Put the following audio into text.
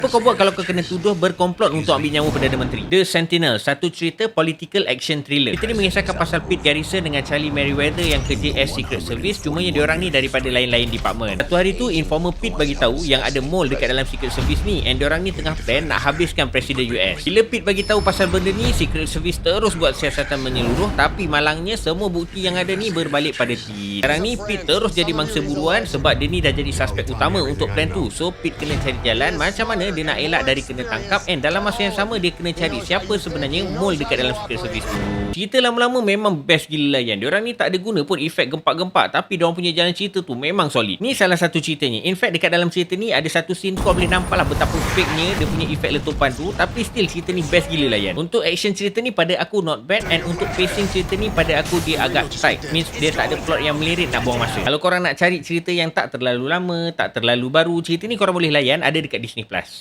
Apa kau buat kalau kau kena tuduh berkomplot untuk ambil nyawa Perdana Menteri? The Sentinel, satu cerita political action thriller. Kita ni mengisahkan pasal Pete Garrison dengan Charlie Merriweather yang kerja as Secret Service, cumanya diorang ni daripada lain-lain department. Satu hari tu, informer Pete bagi tahu yang ada mole dekat dalam Secret Service ni, and diorang ni tengah plan nak habiskan Presiden US. Bila Pete bagi tahu pasal benda ni, Secret Service terus buat siasatan menyeluruh, tapi malangnya semua bukti yang ada ni berbalik pada Pete. Sekarang ni Pete terus jadi mangsa buruan sebab dia ni dah jadi suspek utama untuk plan tu. So Pete kena cari jalan macam mana dia nak elak dari kena tangkap, and dalam masa yang sama dia kena cari siapa sebenarnya mole dekat dalam Secret Service tu. Cerita lama-lama memang best gila layan. Diorang ni tak ada guna pun efek gempak-gempak, tapi diorang punya jalan cerita tu memang solid. Ni salah satu ceritanya. In fact dekat dalam cerita ni ada satu scene kau boleh nampak lah betapa fake-nya dia punya efek letupan tu, tapi still cerita ni best gila layan. Untuk action cerita ni pada aku not bad, and untuk pacing cerita ni pada aku dia agak tight. Means dia tak ada plot yang melirit nak buang masa. Kalau korang nak cari cerita yang tak terlalu lama, tak terlalu baru, cerita ni korang boleh layan, ada dekat Disney Plus.